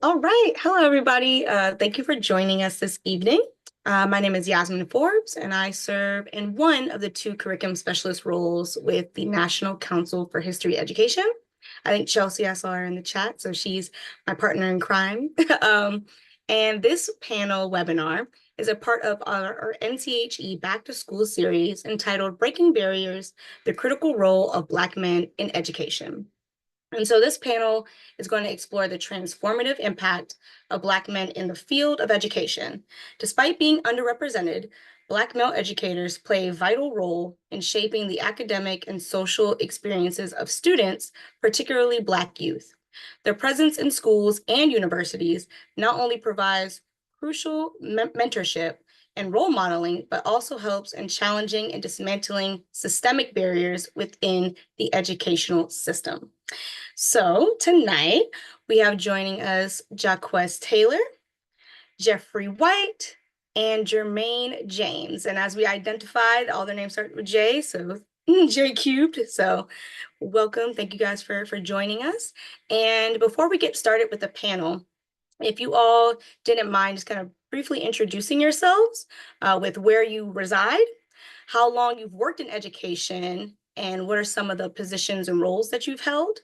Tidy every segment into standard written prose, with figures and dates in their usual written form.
All right. Hello, everybody. Thank you for joining us this evening. My name is Yasmin Forbes, and I serve in one of the two curriculum specialist roles with the National Council for History Education. I think Chelsea, I saw her in the chat, so she's my partner in crime. And this panel webinar is a part of our NCHE Back to School series entitled Breaking Barriers, the Critical Role of Black Men in Education. And so this panel is going to explore the transformative impact of Black men in the field of education. Despite being underrepresented, Black male educators play a vital role in shaping the academic and social experiences of students, particularly Black youth. Their presence in schools and universities not only provides crucial mentorship and role modeling, but also helps in challenging and dismantling systemic barriers within the educational system. So tonight we have joining us Jaquez Taylor, Jeffrey White, and Jermaine James. And as we identified, all their names start with J, so J cubed. So welcome. Thank you guys for joining us. And before we get started with the panel, if you all didn't mind just kind of briefly introducing yourselves with where you reside, how long you've worked in education, and what are some of the positions and roles that you've held,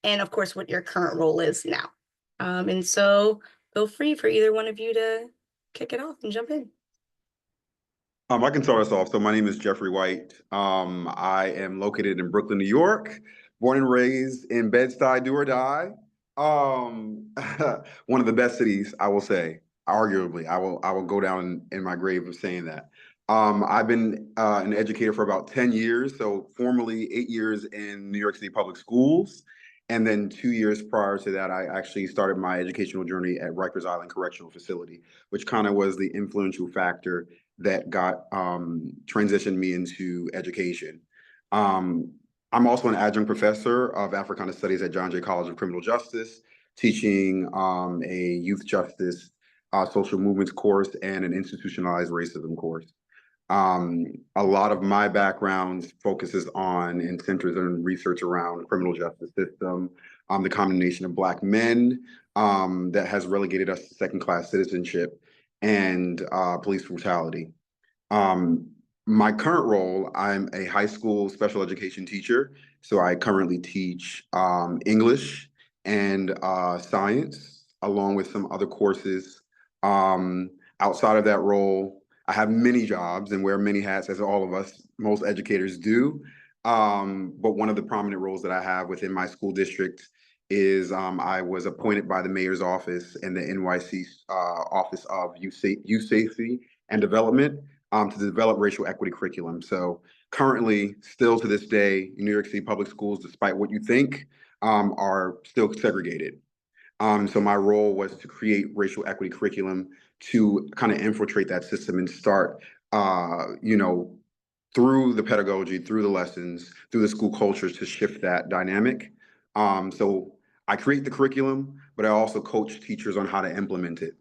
and of course, what your current role is now. And so feel free for either one of you to kick it off and jump in. I can start us off. So my name is Jeffrey White. I am located in Brooklyn, New York, born and raised in Bed-Stuy, do or die. One of the best cities, I will say, arguably. I will go down in my grave of saying that. I've been an educator for about 10 years, so formally 8 years in New York City public schools. And then 2 years prior to that, I actually started my educational journey at Rikers Island Correctional Facility, which kind of was the influential factor that got transitioned me into education. I'm also an adjunct professor of Africana Studies at John Jay College of Criminal Justice, teaching a youth justice social movements course and an institutionalized racism course. A lot of my background focuses on and centers on research around criminal justice system, the condemnation of Black men that has relegated us to second-class citizenship and police brutality. My current role, I'm a high school special education teacher. So I currently teach English and science, along with some other courses. Outside of that role, I have many jobs and wear many hats, as all of us, most educators do. But one of the prominent roles that I have within my school district is I was appointed by the mayor's office and the NYC Office of Youth Safety and Development to develop racial equity curriculum. So currently, still to this day, New York City public schools, despite what you think, are still segregated. So my role was to create racial equity curriculum to kind of infiltrate that system and start, through the pedagogy, through the lessons, through the school cultures to shift that dynamic. So I create the curriculum, but I also coach teachers on how to implement it.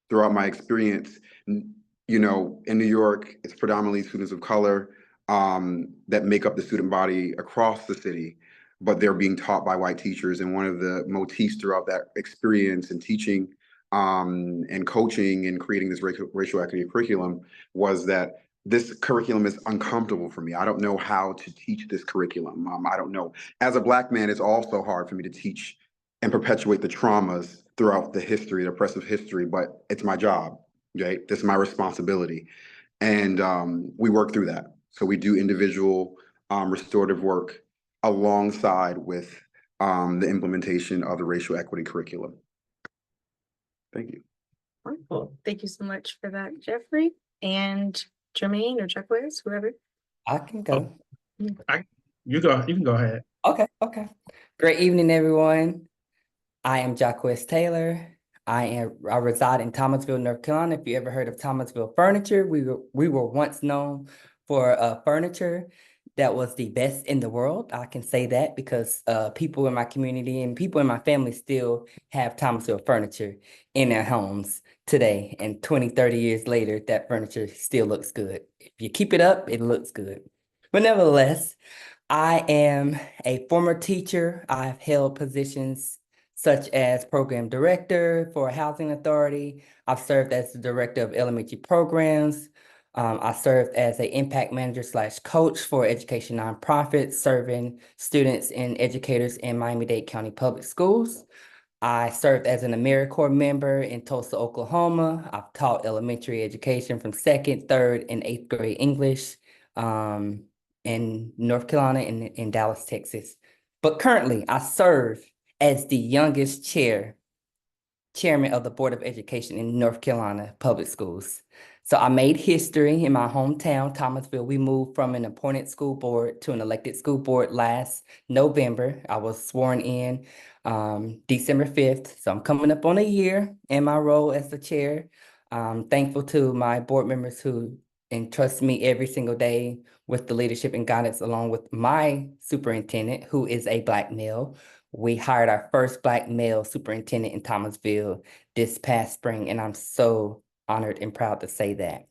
Throughout my experience, in New York, it's predominantly students of color that make up the student body across the city, but they're being taught by white teachers. And one of the motifs throughout that experience and teaching and coaching and creating this racial equity curriculum was that this curriculum is uncomfortable for me. I don't know how to teach this curriculum. I don't know. As a Black man, it's also hard for me to teach and perpetuate the traumas throughout the history, the oppressive history, but it's my job, right? This is my responsibility. And we work through that. So we do individual restorative work alongside with the implementation of the racial equity curriculum. Thank you. Wonderful. Thank you so much for that, Jeffrey. And Jermaine or Jaquez, whoever. I can go. You can go ahead. Okay. Great evening, everyone. I am Jaquez Taylor. I reside in Thomasville, North Carolina. If you ever heard of Thomasville Furniture, we were once known for furniture that was the best in the world. I can say that because people in my community and people in my family still have Thomasville furniture in their homes today. And 20, 30 years later, that furniture still looks good. If you keep it up, it looks good. But nevertheless, I am a former teacher. I've held positions such as program director for a housing authority. I've served as the director of elementary programs. I served as an impact manager / coach for education nonprofits, serving students and educators in Miami-Dade County Public Schools. I served as an AmeriCorps member in Tulsa, Oklahoma. I've taught elementary education from 2nd, 3rd, and 8th grade English in North Carolina and in Dallas, Texas. But currently, I serve as the youngest chairman of the Board of Education in North Carolina Public Schools. So I made history in my hometown, Thomasville. We moved from an appointed school board to an elected school board last November. I was sworn in December 5th. So I'm coming up on a year in my role as the chair. I'm thankful to my board members who entrust me every single day with the leadership and guidance, along with my superintendent, who is a Black male. We hired our first Black male superintendent in Thomasville this past spring, and I'm so honored and proud to say that.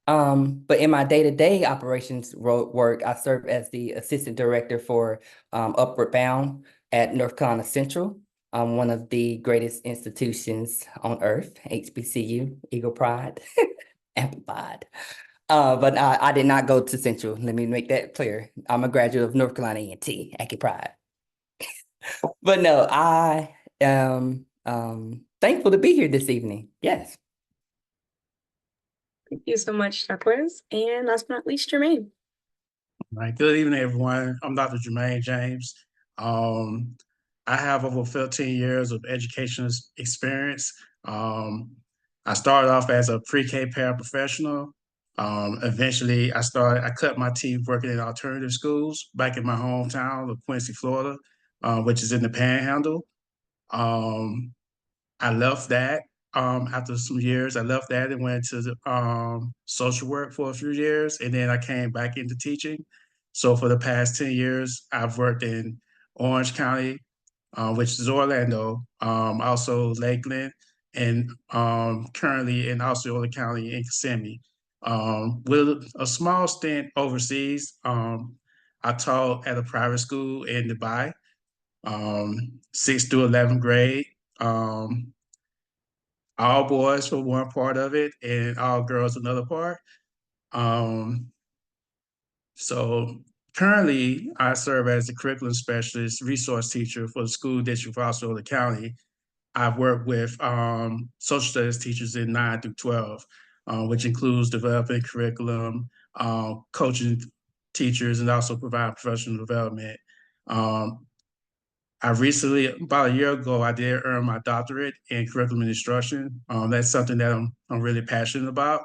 But in my day-to-day operations work, I serve as the assistant director for Upward Bound at North Carolina Central, one of the greatest institutions on earth, HBCU, Eagle Pride, amplified. But I did not go to Central. Let me make that clear. I'm a graduate of North Carolina A&T, Aki Pride. But no, I am thankful to be here this evening. Yes. Thank you so much, Jacquez. And last but not least, Jermaine. All right. Good evening, everyone. I'm Dr. Jermaine James. I have over 15 years of education experience. I started off as a pre-K paraprofessional. Eventually, I cut my teeth working in alternative schools back in my hometown of Quincy, Florida, which is in the Panhandle. I left that after some years. I left that and went to the, social work for a few years, and then I came back into teaching. So for the past 10 years, I've worked in Orange County, which is Orlando, also Lakeland, and currently in Osceola County in Kissimmee. With a small stint overseas, I taught at a private school in Dubai, 6th through 11th grade. All boys for one part of it and all girls another part. Um, so currently I serve as the curriculum specialist resource teacher for the school district for Osceola County. I've worked with social studies teachers in 9 through 12, which includes developing curriculum, coaching teachers, and also providing professional development. Um, I recently, about a year ago, I did earn my doctorate in curriculum instruction. That's something that I'm really passionate about,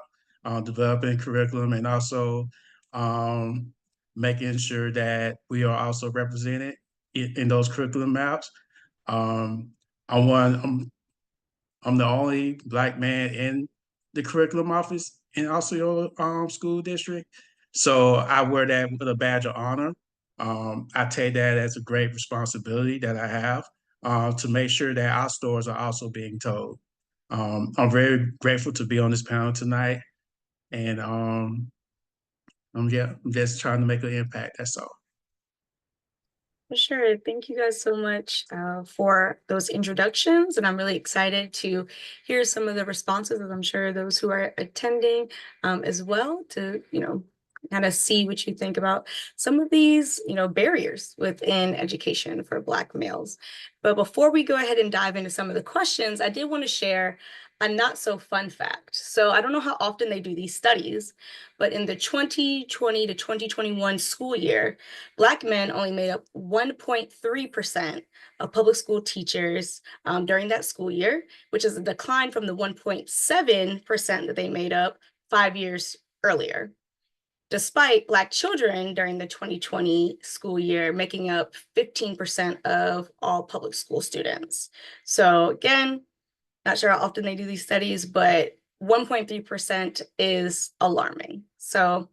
developing curriculum and also um, making sure that we are also represented in those curriculum maps. Um, I'm the only Black man in the curriculum office in Osceola School District. So I wear that with a badge of honor. I take that as a great responsibility that I have to make sure that our stories are also being told. I'm very grateful to be on this panel tonight. And I'm just trying to make an impact. That's all. For sure. Thank you guys so much for those introductions. And I'm really excited to hear some of the responses, and I'm sure those who are attending as well, to, kind of see what you think about some of these, barriers within education for Black males. But before we go ahead and dive into some of the questions, I did want to share a not so fun fact. So I don't know how often they do these studies, but in the 2020 to 2021 school year, Black men only made up 1.3% of public school teachers during that school year, which is a decline from the 1.7% that they made up 5 years earlier. Despite Black children during the 2020 school year making up 15% of all public school students. So again, not sure how often they do these studies, but 1.3% is alarming. So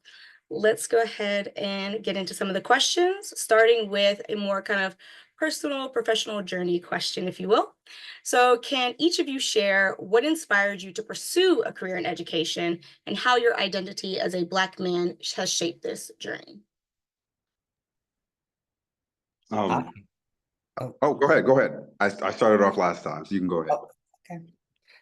let's go ahead and get into some of the questions, starting with a more kind of personal, professional journey question, if you will. So can each of you share what inspired you to pursue a career in education and how your identity as a Black man has shaped this journey? Um, Oh, go ahead. Go ahead. I started off last time, so you can go ahead. Oh, okay.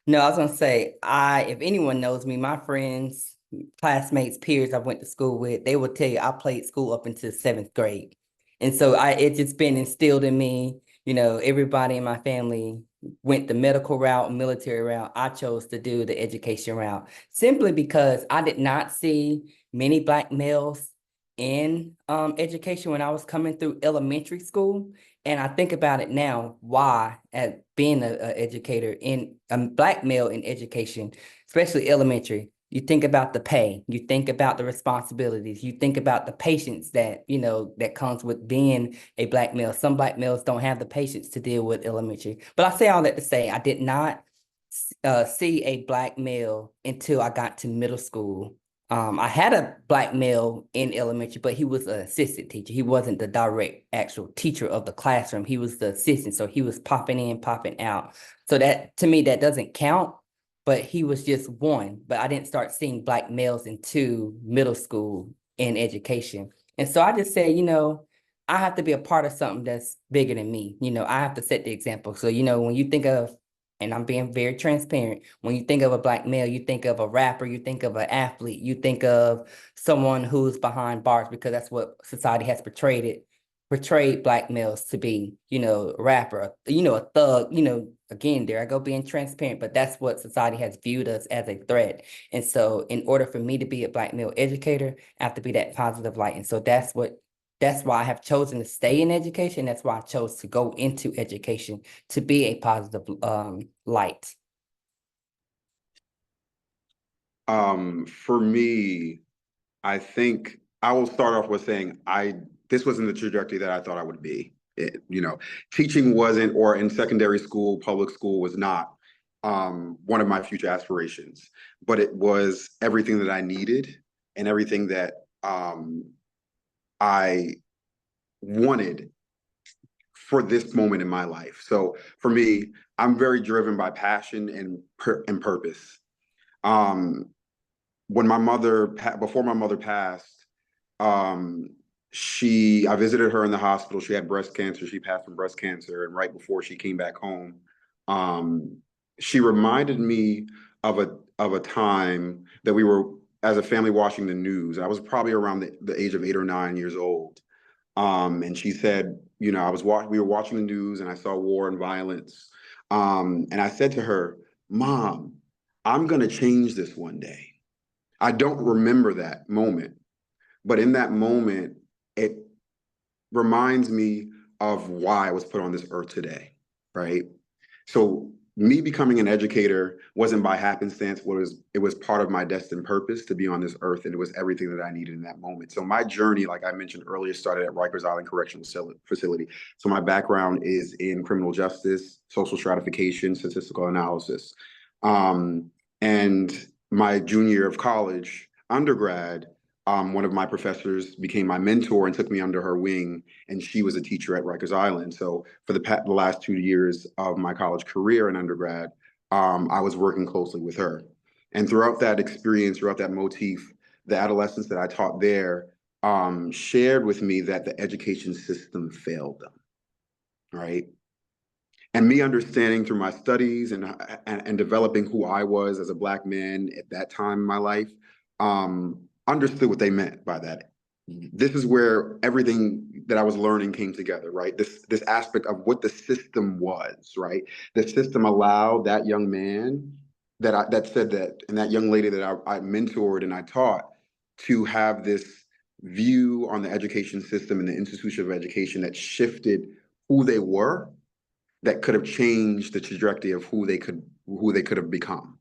No, I was gonna say, if anyone knows me, my friends, classmates, peers I went to school with, they will tell you I played school up until seventh grade. And so it's just been instilled in me, everybody in my family went the medical route, military route. I chose to do the education route simply because I did not see many Black males in education when I was coming through elementary school. And I think about it now, why, as being an educator in a Black male in education, especially elementary, you think about the pay, you think about the responsibilities, you think about the patience that, that comes with being a Black male. Some Black males don't have the patience to deal with elementary. But I say all that to say, I did not see a Black male until I got to middle school. I had a Black male in elementary, but he was an assistant teacher. He wasn't the direct actual teacher of the classroom. He was the assistant. So he was popping in, popping out. So that, to me, that doesn't count, but he was just one. But I didn't start seeing Black males into middle school in education. And so I just said, I have to be a part of something that's bigger than me. I have to set the example. So, when you think of, and I'm being very transparent, when you think of a Black male, you think of a rapper, you think of an athlete, you think of someone who's behind bars, because that's what society has portrayed Black males to be, a rapper, a thug, again, there I go being transparent, but that's what society has viewed us as a threat. And so in order for me to be a Black male educator, I have to be that positive light. And so that's why I have chosen to stay in education. That's why I chose to go into education, to be a positive light. For me, I think I will start off with saying this wasn't the trajectory that I thought I would be. Teaching wasn't, or in secondary school, public school was not one of my future aspirations, but it was everything that I needed and everything that I wanted for this moment in my life. So for me, I'm very driven by passion and purpose. Um, before my mother passed, I visited her in the hospital. She had breast cancer. She passed from breast cancer. And right before she came back home, she reminded me of a time that we were, as a family, watching the news. I was probably around the age of 8 or 9 years old. And she said, we were watching the news and I saw war and violence. And I said to her, Mom, I'm going to change this one day. I don't remember that moment, but in that moment, it reminds me of why I was put on this earth today, right? So me becoming an educator wasn't by happenstance. It was part of my destined purpose to be on this earth, and it was everything that I needed in that moment. So my journey, like I mentioned earlier, started at Rikers Island Correctional Facility. So my background is in criminal justice, social stratification, statistical analysis. And my junior year of college, undergrad, one of my professors became my mentor and took me under her wing, and she was a teacher at Rikers Island. So for the last 2 years of my college career in undergrad, I was working closely with her. And throughout that experience, throughout that motif, the adolescents that I taught there shared with me that the education system failed them, right? And me understanding through my studies and developing who I was as a Black man at that time in my life, understood what they meant by that. This is where everything that I was learning came together, right? This aspect of what the system was, right? The system allowed that young man that said that, and that young lady that I mentored and I taught, to have this view on the education system and the institution of education that shifted who they were, that could have changed the trajectory of who they could have become.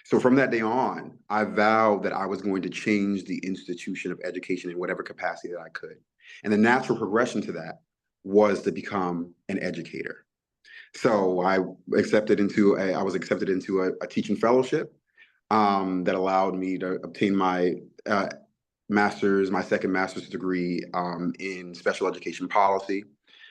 So from that day on, I vowed that I was going to change the institution of education in whatever capacity that I could. And the natural progression to that was to become an educator. So I was accepted into a teaching fellowship that allowed me to obtain my second master's degree in special education policy.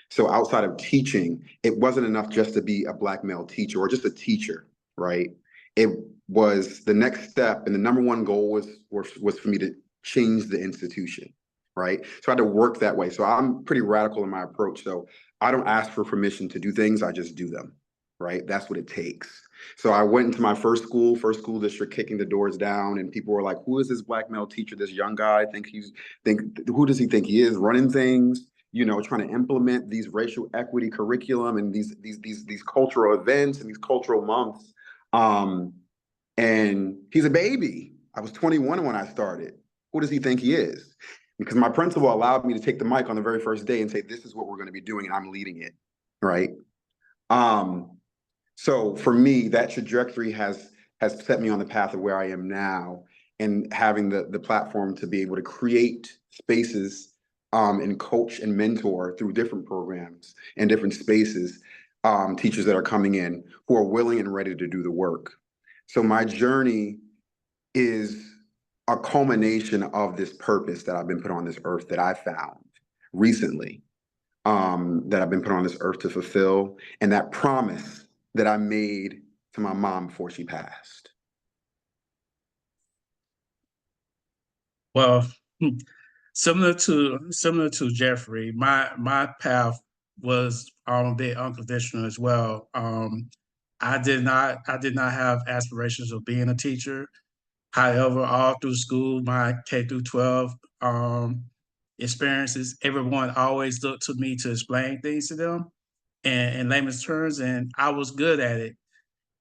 So outside of teaching, it wasn't enough just to be a Black male teacher or just a teacher, right? It was the next step, and the number one goal was for me to change the institution, right? So I had to work that way. So I'm pretty radical in my approach. So I don't ask for permission to do things, I just do them, right? That's what it takes. So I went into my first school district, kicking the doors down, and people were like, "Who is this black male teacher? This young guy? Who does he think he is? Running things, trying to implement these racial equity curriculum and these cultural events and these cultural months." And he's a baby. I was 21 when I started. Who does he think he is? Because my principal allowed me to take the mic on the very first day and say, "This is what we're going to be doing, and I'm leading it," right? So for me, that trajectory has set me on the path of where I am now, and having the platform to be able to create spaces and coach and mentor through different programs and different spaces, teachers that are coming in who are willing and ready to do the work. So my journey is a culmination of this purpose that I've been put on this earth, that I found recently, that I've been put on this earth to fulfill, and that promise that I made to my mom before she passed. Well, similar to Jeffrey, my path was a bit unconventional as well. I did not have aspirations of being a teacher. However, all through school, my K through 12 experiences, everyone always looked to me to explain things to them in layman's terms, and I was good at it.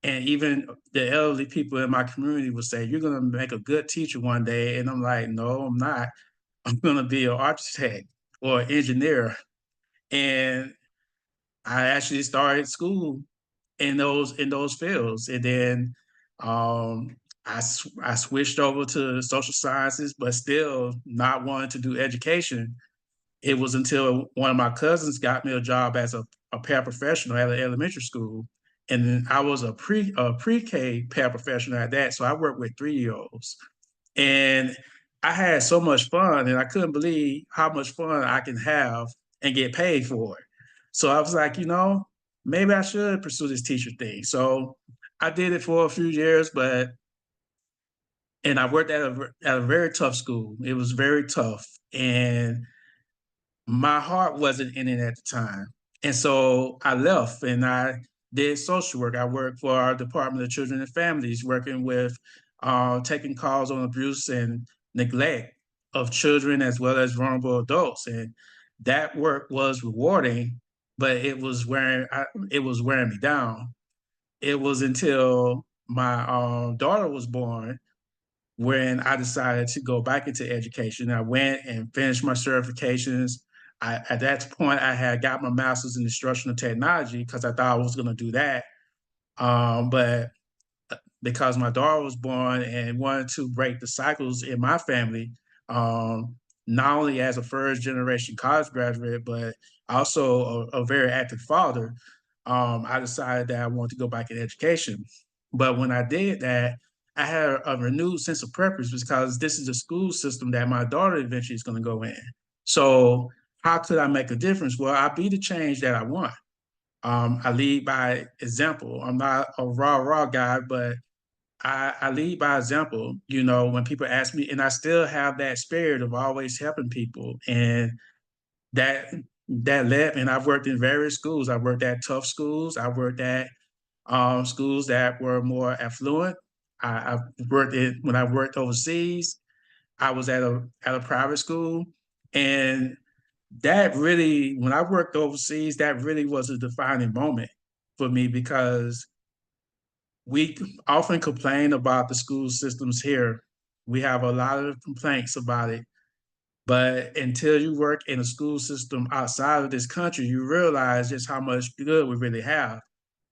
And even the elderly people in my community would say, "You're gonna make a good teacher one day." And I'm like, "No, I'm not. I'm gonna be an architect or an engineer." And I actually started school in those fields. And then I switched over to social sciences, but still not wanting to do education. It was until one of my cousins got me a job as a paraprofessional at an elementary school. And then I was a pre-K paraprofessional at that. So I worked with 3-year-olds. And I had so much fun, and I couldn't believe how much fun I can have and get paid for it. So I was like, maybe I should pursue this teacher thing. So I did it for a few years, and I worked at a very tough school. It was very tough. And my heart wasn't in it at the time. And so I left and I did social work. I worked for our Department of Children and Families, working with taking calls on abuse and neglect of children as well as vulnerable adults. And that work was rewarding, but it was wearing me down. It was until my daughter was born when I decided to go back into education. I went and finished my certifications. At that point, I had got my master's in instructional technology because I thought I was going to do that. But because my daughter was born and wanted to break the cycles in my family, not only as a first generation college graduate, but also a very active father, I decided that I wanted to go back in education. But when I did that, I had a renewed sense of purpose because this is a school system that my daughter eventually is going to go in. So how could I make a difference? Well, I be the change that I want. I lead by example. I'm not a raw guy, but I lead by example. When people ask me, and I still have that spirit of always helping people, and that led. And I've worked in various schools. I worked at tough schools. I worked at schools that were more affluent. I've worked when I worked overseas. I was at a private school, and that really, when I worked overseas, that really was a defining moment for me because we often complain about the school systems here. We have a lot of complaints about it. But until you work in a school system outside of this country, you realize just how much good we really have.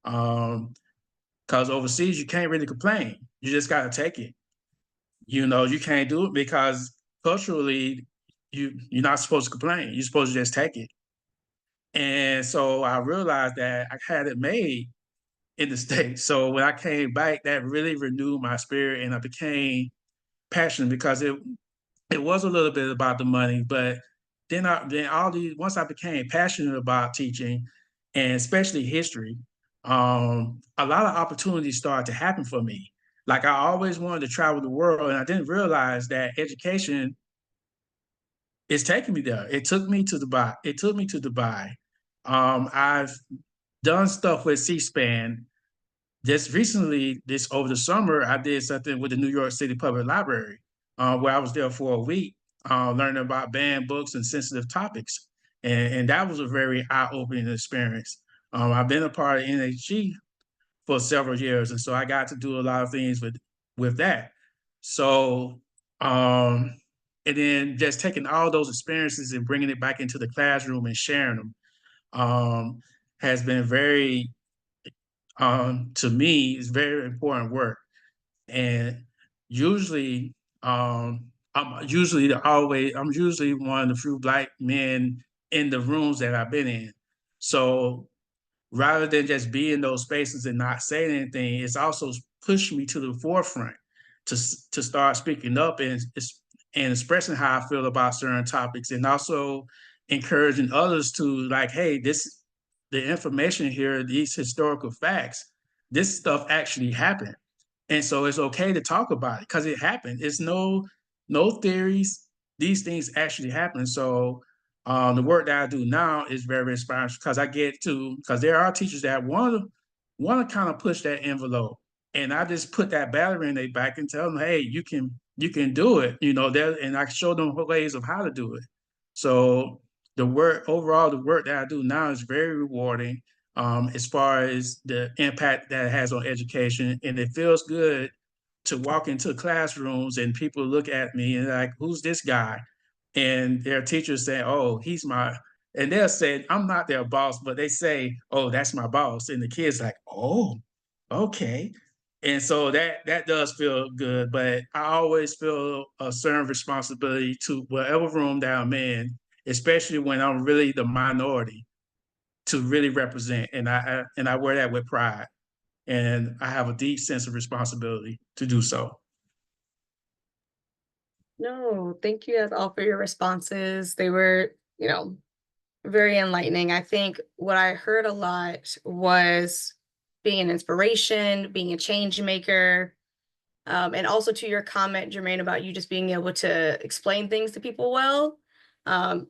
Because overseas, you can't really complain. You just got to take it. You can't do it because culturally, you're not supposed to complain. You're supposed to just take it. And so I realized that I had it made in the States. So when I came back, that really renewed my spirit and I became passionate because it was a little bit about the money, but once I became passionate about teaching and especially history, a lot of opportunities started to happen for me. Like I always wanted to travel the world, and I didn't realize that education is taking me there. It took me to Dubai. I've done stuff with C-SPAN. Just recently, over the summer, I did something with the New York City Public Library, where I was there for a week, learning about banned books and sensitive topics. And that was a very eye-opening experience. I've been a part of NHG for several years, and so I got to do a lot of things with that. So, and then just taking all those experiences and bringing it back into the classroom and sharing them has been very, to me, it's very important work. And usually, I'm usually one of the few Black men in the rooms that I've been in. So rather than just be in those spaces and not saying anything, it's also pushed me to the forefront to start speaking up and expressing how I feel about certain topics, and also encouraging others to, like, hey, the information here, these historical facts, this stuff actually happened. And so it's okay to talk about it because it happened. It's no theories. These things actually happen. So the work that I do now is very inspiring because there are teachers that want to kind of push that envelope, and I just put that battery in their back and tell them, hey, you can do it, and I show them ways of how to do it. So the work that I do now is very rewarding, as far as the impact that it has on education, and it feels good to walk into classrooms and people look at me and like, who's this guy? And their teachers say, oh, and they'll say, I'm not their boss, but they say, oh, that's my boss. And the kids like, oh, okay. And so that does feel good, but I always feel a certain responsibility to whatever room that I'm in, especially when I'm really the minority, to really represent. And I wear that with pride. And I have a deep sense of responsibility to do so. No, thank you guys all for your responses. They were, very enlightening. I think what I heard a lot was being an inspiration, being a change maker, and also to your comment, Jermaine, about you just being able to explain things to people well.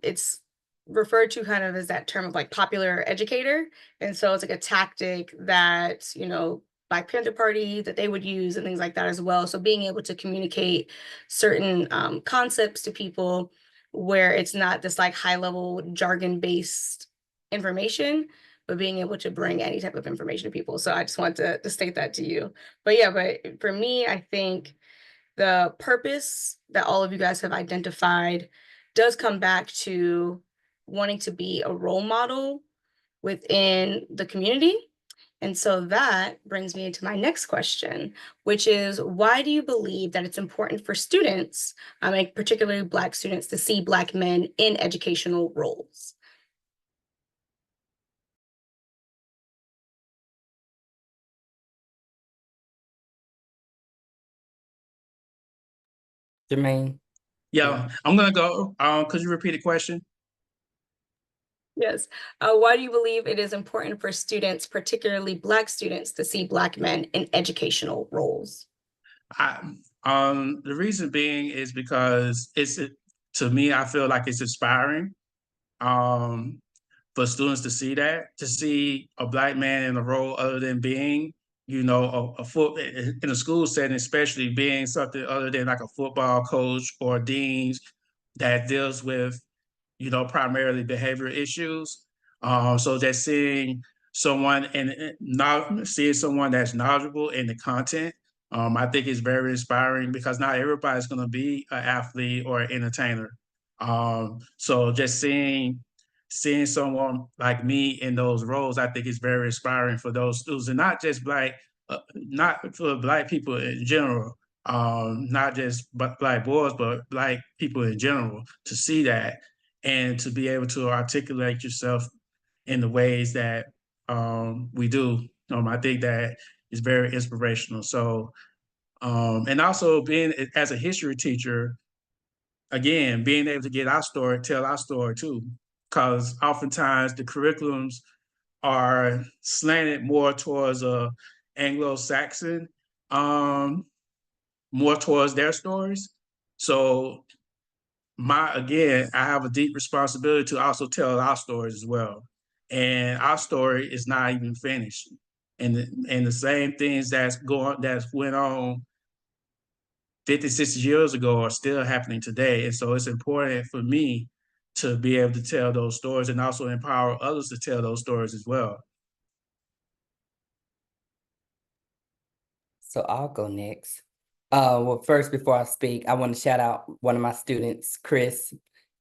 It's referred to kind of as that term of like popular educator. And so it's like a tactic that, Black Panther Party that they would use and things like that as well. So being able to communicate certain concepts to people where it's not this like high level jargon based information, but being able to bring any type of information to people. So I just want to state that to you. But yeah, but for me, I think the purpose that all of you guys have identified does come back to wanting to be a role model within the community. And so that brings me into my next question, which is, why do you believe that it's important for students, and particularly Black students, to see Black men in educational roles? Jermaine? Yeah, I'm gonna go. Could you repeat the question? Yes. Why do you believe it is important for students, particularly Black students, to see Black men in educational roles? The reason being is because to me, I feel like it's inspiring for students to see a Black man in a role other than being, in a school setting, especially being something other than like a football coach or deans that deals with, primarily behavioral issues. So just seeing someone that's knowledgeable in the content, I think is very inspiring because not everybody's going to be an athlete or an entertainer. So just seeing someone like me in those roles, I think is very inspiring for those students, and not just not for Black people in general, not just Black boys, but Black people in general, to see that and to be able to articulate yourself in the ways that we do. I think that is very inspirational. So, and also being as a history teacher, again, being able to tell our story too, because oftentimes the curriculums are slanted more towards a Anglo-Saxon, more towards their stories. So I have a deep responsibility to also tell our stories as well. and our story is not even finished. And the same things that went on 50, 60 years ago are still happening today. And so it's important for me to be able to tell those stories and also empower others to tell those stories as well. So I'll go next. Well, first, before I speak, I want to shout out one of my students, Chris,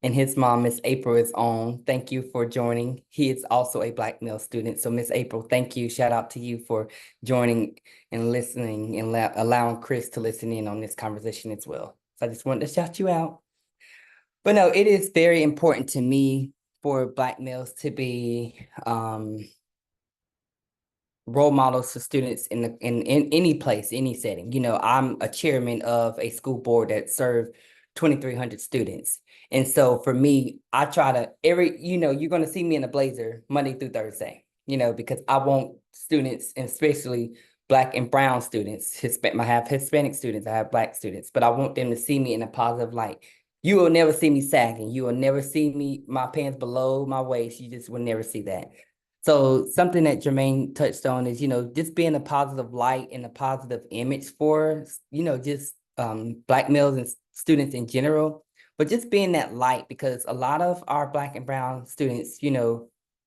and his mom, Miss April, is on. Thank you for joining. He is also a Black male student. So Miss April, thank you. Shout out to you for joining and listening and allowing Chris to listen in on this conversation as well. So I just wanted to shout you out. But no, it is very important to me for Black males to be role models for students in any place, any setting. You know, I'm a chairman of a school board that serves 2,300 students. And so for me, I try to you're going to see me in a blazer Monday through Thursday, because I want students, and especially Black and brown students, I have Hispanic students, I have Black students, but I want them to see me in a positive light. You will never see me sagging. You will never see my pants below my waist. You just will never see that. So something that Jermaine touched on is, just being a positive light and a positive image for, just Black males and students in general, but just being that light, because a lot of our Black and brown students,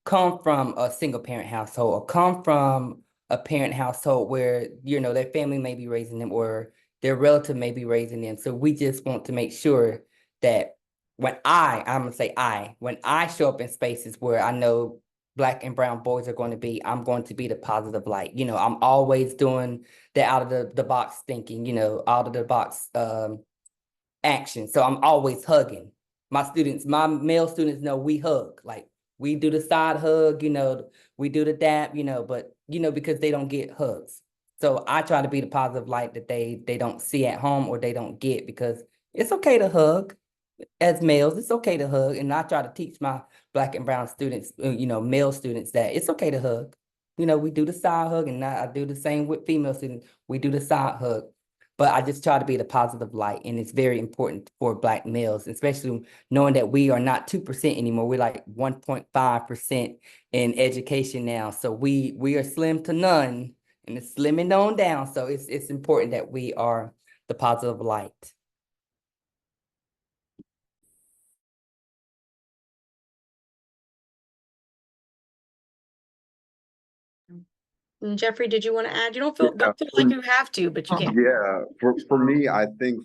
come from a single parent household or come from a parent household where, their family may be raising them or their relative may be raising them. So we just want to make sure that when when I show up in spaces where I know Black and brown boys are going to be, I'm going to be the positive light. I'm always doing the out of the box thinking, out of the box action. So I'm always hugging. My male students know we hug. Like we do the side hug, we do the dap, but because they don't get hugs. So I try to be the positive light that they don't see at home or they don't get, because it's okay to hug. As males, it's okay to hug. And I try to teach my Black and brown students, male students, that it's okay to hug. We do the side hug, and I do the same with female students. We do the side hug. But I just try to be the positive light. And it's very important for Black males, especially knowing that we are not 2% anymore. We're like 1.5% in education now. So we are slim to none, and it's slimming on down. So it's important that we are the positive light. And Jeffrey, did you want to add? You don't feel like you have to, but you can. Yeah, for me, I think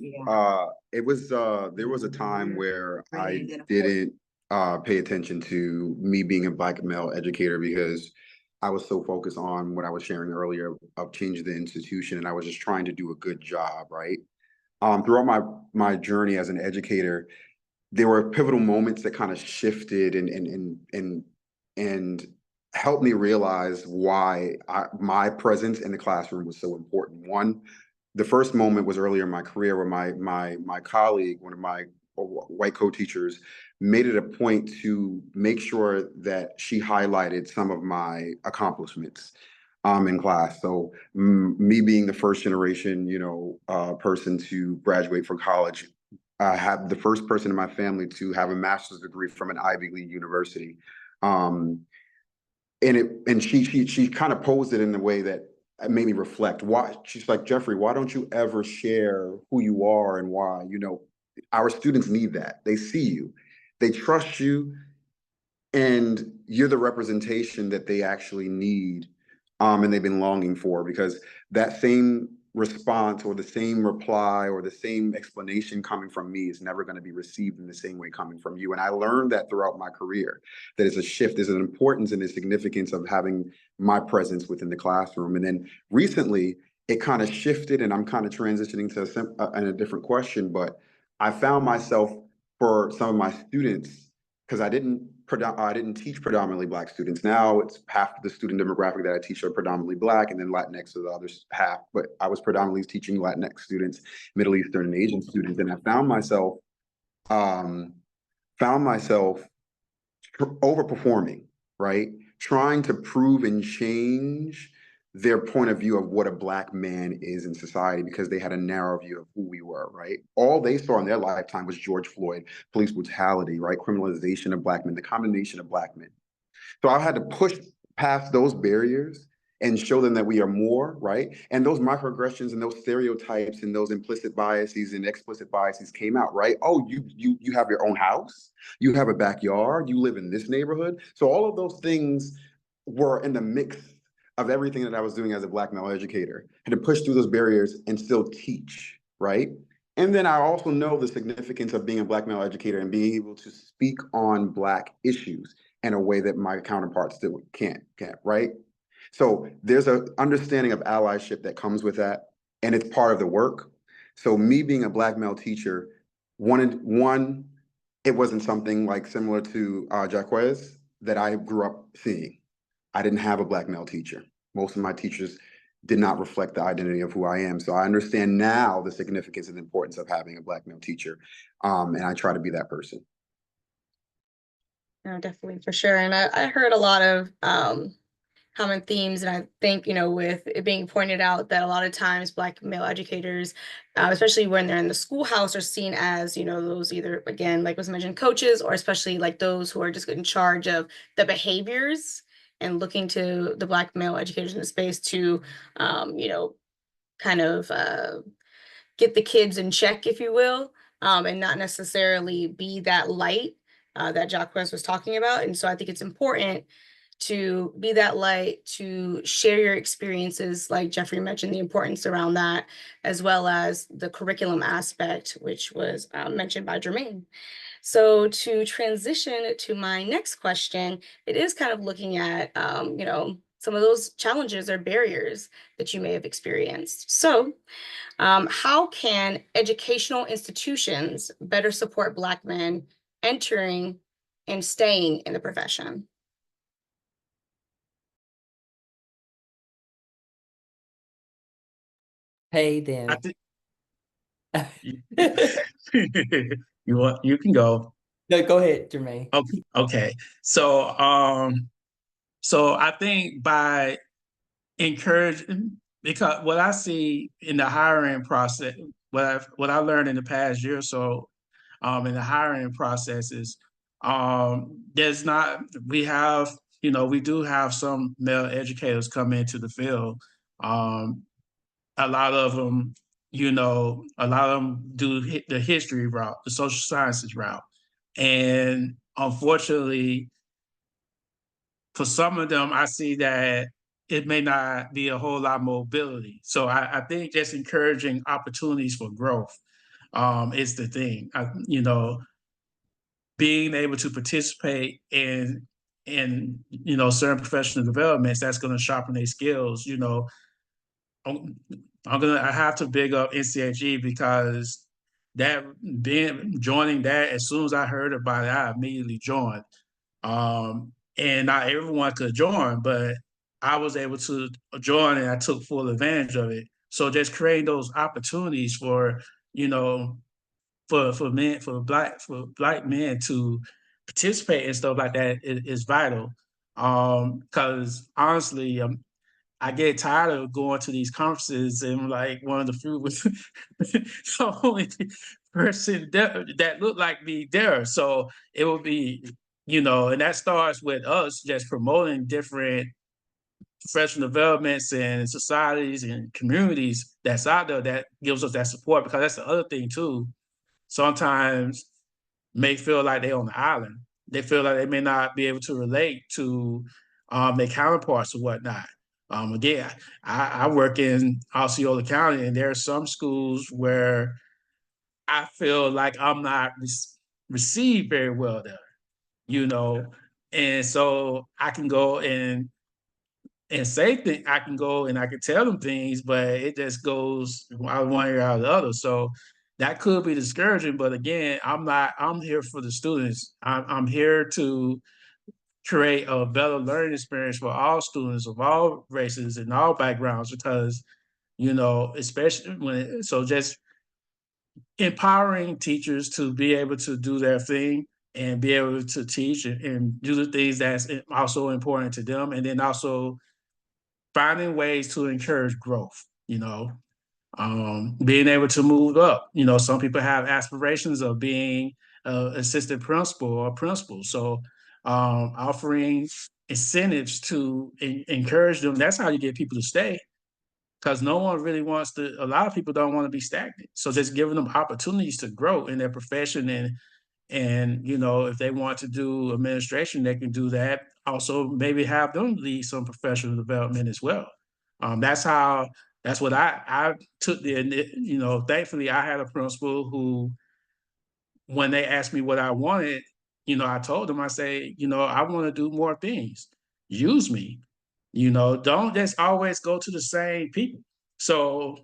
it was there was a time where I didn't pay attention to me being a Black male educator because I was so focused on what I was sharing earlier of changing the institution, and I was just trying to do a good job, right? Throughout my journey as an educator, there were pivotal moments that kind of shifted and helped me realize why my presence in the classroom was so important. One, the first moment was earlier in my career where my colleague, one of my white co-teachers, made it a point to make sure that she highlighted some of my accomplishments in class. So me being the first generation, person to graduate from college, I have the first person in my family to have a master's degree from an Ivy League university. And she kind of posed it in a way that made me reflect. Why? She's like, Jeffrey, why don't you ever share who you are and why? Our students need that. They see you, they trust you, and you're the representation that they actually need, and they've been longing for, because that same response or the same reply or the same explanation coming from me is never going to be received in the same way coming from you. And I learned that throughout my career, that it's a shift, there's an importance and a significance of having my presence within the classroom. And then recently it kind of shifted, and I'm kind of transitioning to a different question, but I found myself, for some of my students, because I didn't teach predominantly Black students. Now it's half of the student demographic that I teach are predominantly Black, and then Latinx are the other half. But I was predominantly teaching Latinx students, Middle Eastern and Asian students, and I found myself overperforming, right? Trying to prove and change their point of view of what a Black man is in society, because they had a narrow view of who we were, right? All they saw in their lifetime was George Floyd, police brutality, right? Criminalization of Black men, the condemnation of Black men. So I had to push past those barriers and show them that we are more, right? And those microaggressions and those stereotypes and those implicit biases and explicit biases came out, right? Oh, you have your own house, you have a backyard, you live in this neighborhood. So all of those things were in the mix of everything that I was doing as a Black male educator. I had to push through those barriers and still teach, right? And then I also know the significance of being a Black male educator and being able to speak on Black issues in a way that my counterparts still can't, right? So there's an understanding of allyship that comes with that, and it's part of the work. So me being a Black male teacher, one, it wasn't something like similar to Jaquez that I grew up seeing. I didn't have a Black male teacher. Most of my teachers did not reflect the identity of who I am. So I understand now the significance and importance of having a Black male teacher, and I try to be that person. No, definitely, for sure. And I heard a lot of common themes, and I think, with it being pointed out that a lot of times Black male educators, especially when they're in the schoolhouse, are seen as, those either, again, like was mentioned, coaches, or especially like those who are just in charge of the behaviors, and looking to the Black male educators in the space to, kind of get the kids in check, if you will, and not necessarily be that light that Jacques was talking about. And so I think it's important to be that light, to share your experiences, like Jeffrey mentioned, the importance around that, as well as the curriculum aspect, which was mentioned by Jermaine. So to transition to my next question, it is kind of looking at, some of those challenges or barriers that you may have experienced. So how can educational institutions better support Black men entering and staying in the profession? Hey, I then. think you can go. No, go ahead, Jermaine. Okay. So I think by encouraging, because what I see in the hiring process, what I learned in the past year or so, in the hiring processes, there's not we have we do have some male educators come into the field. Um, a lot of them, do the history route, the social sciences route, and unfortunately, for some of them, I see that it may not be a whole lot of mobility. So I think just encouraging opportunities for growth is the thing. Being able to participate in certain professional developments that's going to sharpen their skills. I'm I have to big up NCHE because joining that, as soon as I heard about it, I immediately joined. And not everyone could join, but I was able to join and I took full advantage of it. So just creating those opportunities for, you know, for black men to participate and stuff like that is vital. Because honestly, I get tired of going to these conferences and like one of the few was the only person that looked like me there. So it would be, and that starts with us just promoting different professional developments and societies and communities that's out there that gives us that support, because that's the other thing too. Sometimes may feel like they're on the island. They feel like they may not be able to relate to their counterparts or whatnot. Again, I work in Osceola County, and there are some schools where I feel like I'm not received very well there, you know, and so I can go and say things. I can go and I can tell them things, but it just goes out one ear out of the other. So that could be discouraging. But again, I'm here for the students. I'm here to create a better learning experience for all students of all races and all backgrounds, because, especially so just empowering teachers to be able to do their thing and be able to teach and do the things that's also important to them. And then also finding ways to encourage growth, being able to move up. Some people have aspirations of being assistant principal or principal. So offering incentives to encourage them. That's how you get people to stay. Because no one really wants to, a lot of people don't want to be stagnant. So just giving them opportunities to grow in their profession, and you know, if they want to do administration, they can do that. Also, maybe have them lead some professional development as well. That's what I took you know, thankfully I had a principal who, when they asked me what I wanted, you know, I told them, I say, you know, I want to do more things. Use me. You know, don't just always go to the same people. So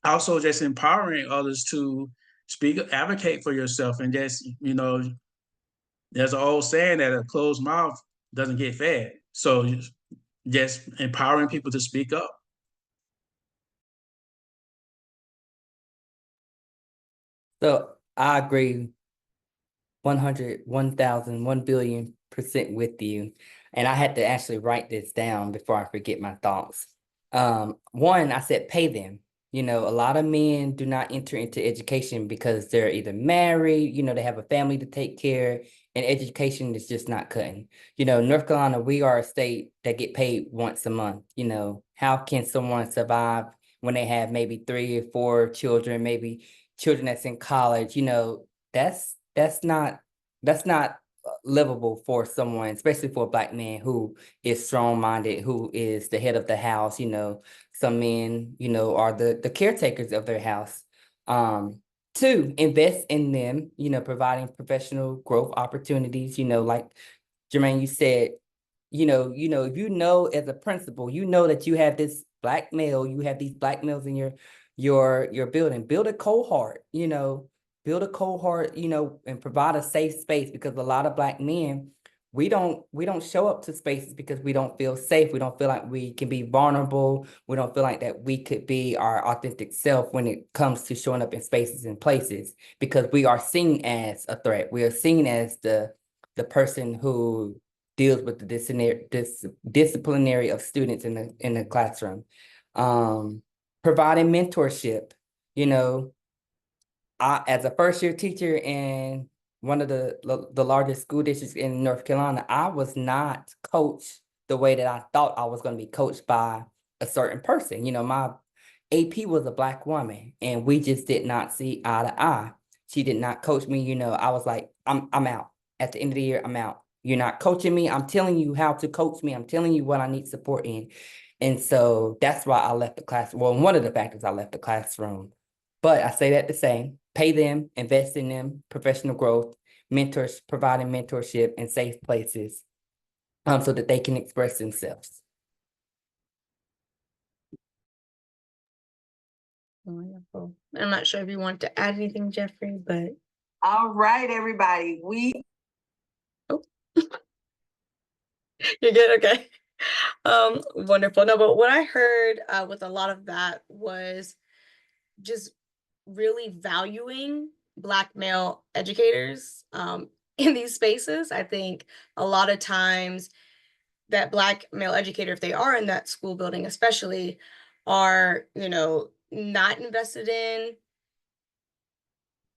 also just empowering others to speak, advocate for yourself, and just, you know, there's an old saying that a closed mouth doesn't get fed. So just empowering people to speak up. So I agree 100, 1,000, 1,000,000,000% with you. And I had to actually write this down before I forget my thoughts. One, I said pay them. You know, a lot of men do not enter into education because they're either married, you know, they have a family to take care, and education is just not cutting. You know, North Carolina, we are a state that get paid once a month. You know, how can someone survive when they have maybe 3 or 4 children, maybe children that's in college? You know, that's not livable for someone, especially for a Black man who is strong-minded, who is the head of the house. You know, some men, you know, are the caretakers of their house. Two, invest in them, you know, providing professional growth opportunities, you know, like Jermaine, you said, if you know as a principal, you know that you have this Black male, you have these Black males in your building. Build a cohort, and provide a safe space, because a lot of Black men, we don't show up to spaces because we don't feel safe. We don't feel like we can be vulnerable. We don't feel like that we could be our authentic self when it comes to showing up in spaces and places, because we are seen as a threat. We are seen as the person who deals with the disciplinary of students in the classroom. Providing mentorship, you know, as a first year teacher in one of the largest school districts in North Carolina, I was not coached the way that I thought I was going to be coached by a certain person. You know, my AP was a Black woman, and we just did not see eye to eye. She did not coach me. You know, I was like, I'm out. At the end of the year, I'm out. You're not coaching me. I'm telling you how to coach me. I'm telling you what I need support in. And so that's why I left the class. Well, one of the factors I left the classroom. But I say that to say, pay them, invest in them, professional growth, mentors, providing mentorship and safe places, so that they can express themselves. Wonderful. I'm not sure if you want to add anything, Jeffrey, but all right, everybody. oh, you're good. Okay. Wonderful. No, but what I heard with a lot of that was just really valuing Black male educators in these spaces. I think a lot of times that Black male educator, if they are in that school building especially, are, not invested in,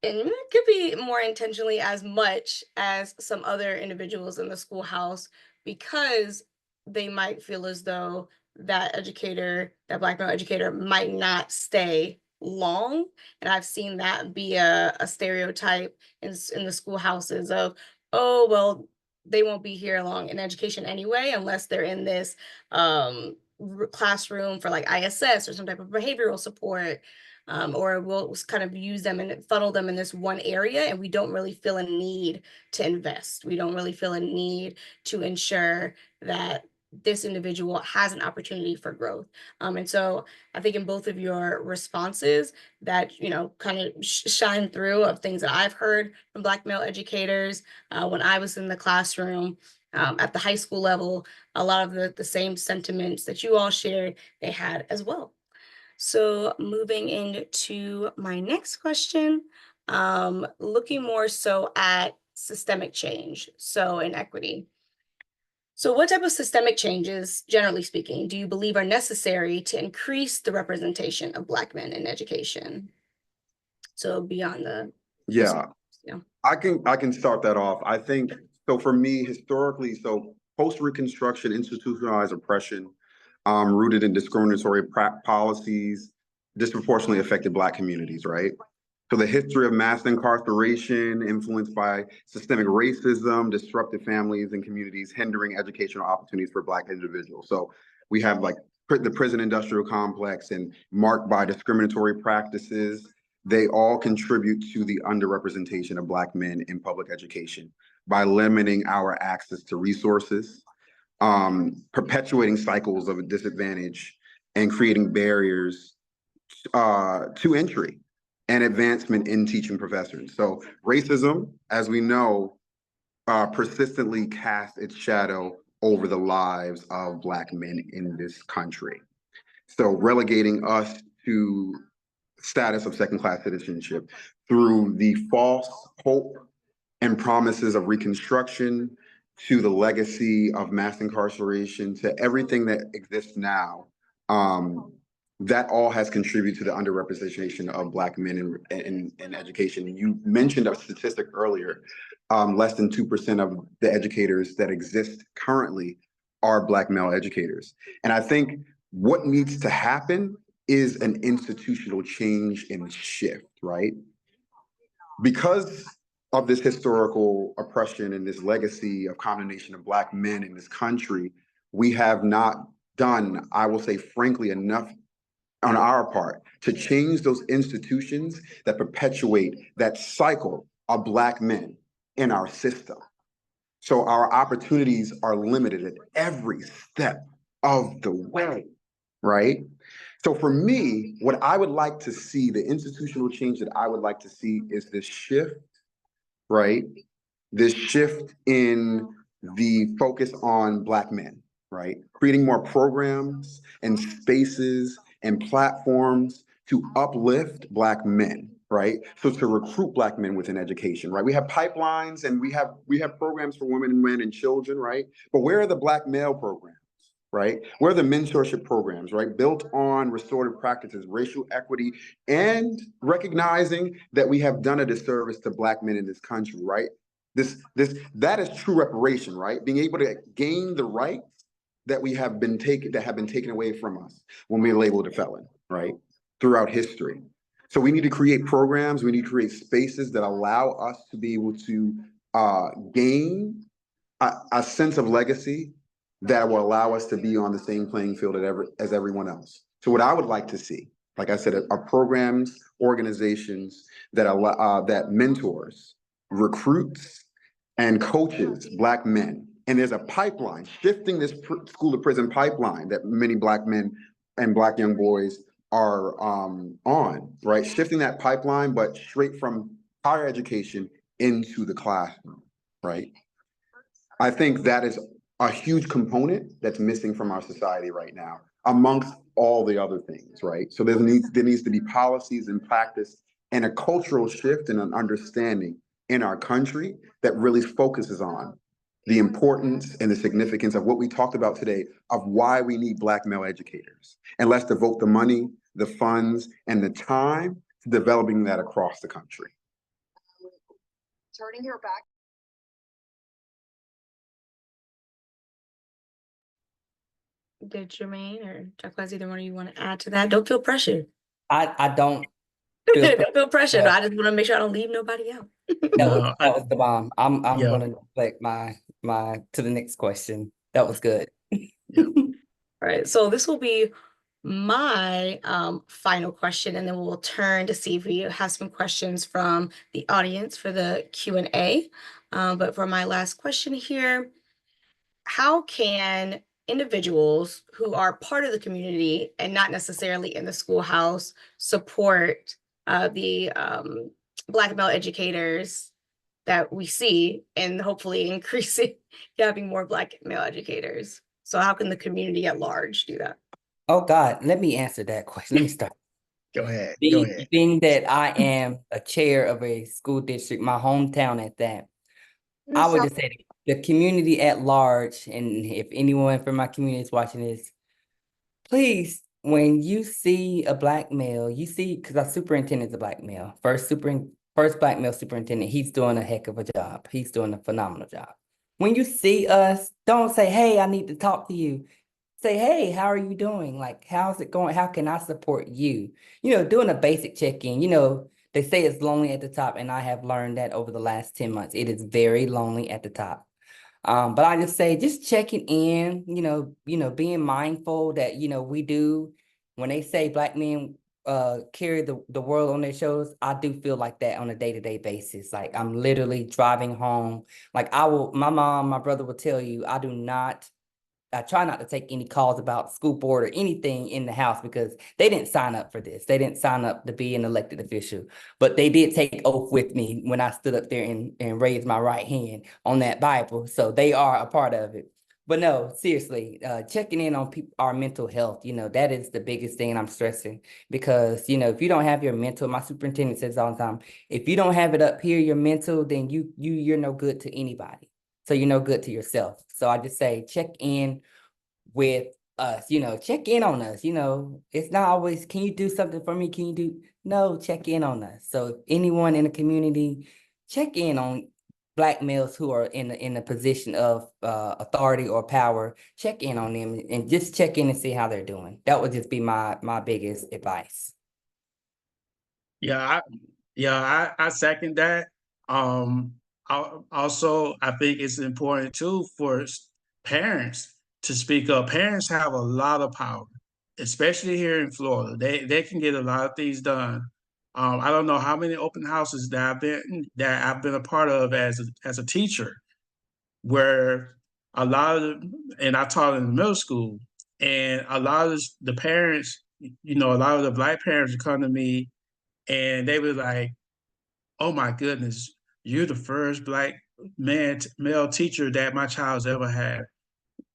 and it could be more intentionally, as much as some other individuals in the schoolhouse, because they might feel as though that educator, that Black male educator, might not stay long. And I've seen that be a stereotype in the schoolhouses of, oh, well, they won't be here long in education anyway, unless they're in this classroom for like ISS or some type of behavioral support. Or we'll kind of use them and funnel them in this one area, and we don't really feel a need to invest. We don't really feel a need to ensure that this individual has an opportunity for growth. And so I think in both of your responses that, kind of shine through of things that I've heard from Black male educators when I was in the classroom at the high school level, a lot of the same sentiments that you all shared, they had as well. So moving into my next question, looking more so at systemic change, so inequity. So what type of systemic changes, generally speaking, do you believe are necessary to increase the representation of Black men in education? So beyond the Yeah, I can start that off. I think so. For me, historically, so post-Reconstruction institutionalized oppression rooted in discriminatory policies disproportionately affected Black communities, right? So the history of mass incarceration influenced by systemic racism, disrupted families and communities, hindering educational opportunities for Black individuals. So we have like the prison industrial complex and marked by discriminatory practices. They all contribute to the underrepresentation of Black men in public education by limiting our access to resources, perpetuating cycles of disadvantage, and creating barriers to entry and advancement in teaching professions. So racism, as we know, persistently casts its shadow over the lives of Black men in this country. So relegating us to status of second-class citizenship through the false hope and promises of Reconstruction, to the legacy of mass incarceration, to everything that exists now. That all has contributed to the underrepresentation of Black men in education. You mentioned a statistic earlier, less than 2% of the educators that exist currently are Black male educators. And I think what needs to happen is an institutional change and shift, right? Because of this historical oppression and this legacy of condemnation of Black men in this country, we have not done, I will say frankly, enough on our part to change those institutions that perpetuate that cycle of Black men in our system. So our opportunities are limited at every step of the way, right? So for me, what I would like to see, the institutional change that I would like to see is this shift, right? This shift in the focus on Black men, right? Creating more programs and spaces and platforms to uplift Black men, right? So to recruit Black men within education, right? We have pipelines and we have programs for women and men and children, right? But where are the Black male programs? Right? Where are the mentorship programs, right? Built on restorative practices, racial equity, and recognizing that we have done a disservice to Black men in this country, right? That is true reparation, right? Being able to gain the rights that have been taken away from us when we labeled a felon, right? Throughout history. So we need to create programs, we need to create spaces that allow us to be able to gain a sense of legacy that will allow us to be on the same playing field as everyone else. So what I would like to see, like I said, are programs, organizations that that mentors, recruits, and coaches Black men. And there's a pipeline, shifting this school to prison pipeline that many Black men and Black young boys are on, right? Shifting that pipeline, but straight from higher education into the classroom, right? I think that is a huge component that's missing from our society right now, amongst all the other things, right? So there needs to be policies and practice and a cultural shift and an understanding in our country that really focuses on the importance and the significance of what we talked about today, of why we need Black male educators. And let's devote the money, the funds, and the time to developing that across the country. Turning your back. Did Jermaine or Jacqueline, either one of you want to add to that? Don't feel pressured. I don't feel Don't feel pressured. Yeah. I just want to make sure I don't leave nobody out. No, that was the bomb. I'm Yeah. gonna deflect my to the next question. That was good. All right, so this will be my final question, and then we'll turn to see if we have some questions from the audience for the Q&A. But for my last question here, how can individuals who are part of the community and not necessarily in the schoolhouse support the Black male educators that we see, and hopefully increasing having more Black male educators? So how can the community at large do that? Oh God, let me answer that question. Let me start. go ahead. Being that I am a chair of a school district, my hometown at that, I would just say the community at large, and if anyone from my community is watching this, please, when you see a Black male, you see, because our superintendent's a Black male, first Black male superintendent, he's doing a heck of a job. He's doing a phenomenal job. when you see us, don't say, hey, I need to talk to you. Say, hey, how are you doing? Like, how's it going? How can I support you? Doing a basic check-in. They say it's lonely at the top, and I have learned that over the last 10 months. It is very lonely at the top. But I just say, just checking in, being mindful that, we do, when they say Black men carry the world on their shoulders, I do feel like that on a day-to-day basis. Like, I'm literally driving home. Like, my mom, my brother will tell you, I try not to take any calls about school board or anything in the house because they didn't sign up for this. They didn't sign up to be an elected official, but they did take oath with me when I stood up there and raised my right hand on that Bible. So they are a part of it. But no, seriously, checking in on our mental health, that is the biggest thing I'm stressing because, if you don't have your mental, my superintendent says all the time, if you don't have it up here, your mental, then you're no good to anybody. So you're no good to yourself. So I just say, check in with us, check in on us. It's not always, can you do something for me? No, check in on us. So anyone in the community, check in on Black males who are in a position of authority or power, check in on them and just check in and see how they're doing. That would just be my biggest advice. I second that. Um, I think it's important too for parents to speak up. Parents have a lot of power, especially here in Florida. They can get a lot of things done. I don't know how many open houses that I've been a part of as a teacher, where a lot of and I taught in the middle school, and a lot of the parents, a lot of the Black parents would come to me and they were like, "Oh my goodness, you're the first Black male teacher that my child's ever had.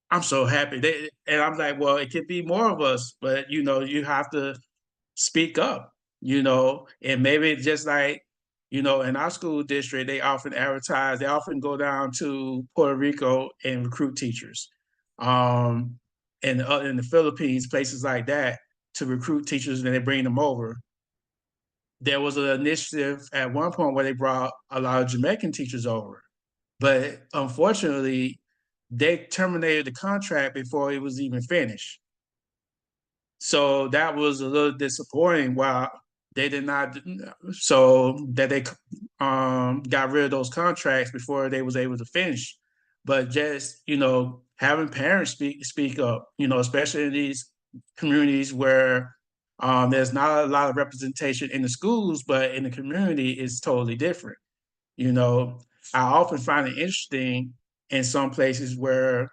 I'm so happy." And I'm like, "Well, it could be more of us, but you have to speak up, and maybe it's just like, in our school district, they often go down to Puerto Rico and recruit teachers, um, and in the Philippines, places like that, to recruit teachers, and they bring them over. There was an initiative at one point where they brought a lot of Jamaican teachers over, but unfortunately, they terminated the contract before it was even finished. So that was a little disappointing. While they did not, so that they got rid of those contracts before they was able to finish. But just having parents speak up, especially in these communities where there's not a lot of representation in the schools, but in the community it's totally different. You know, I often find it interesting in some places where,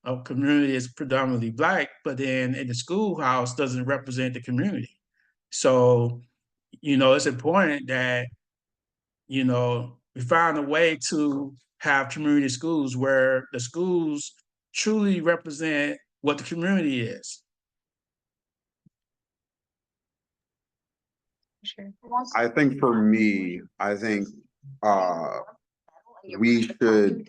a community is predominantly Black, but then in the schoolhouse doesn't represent the community. So, it's important that, we find a way to have community schools where the schools truly represent what the community is. Sure. I think for me, we should,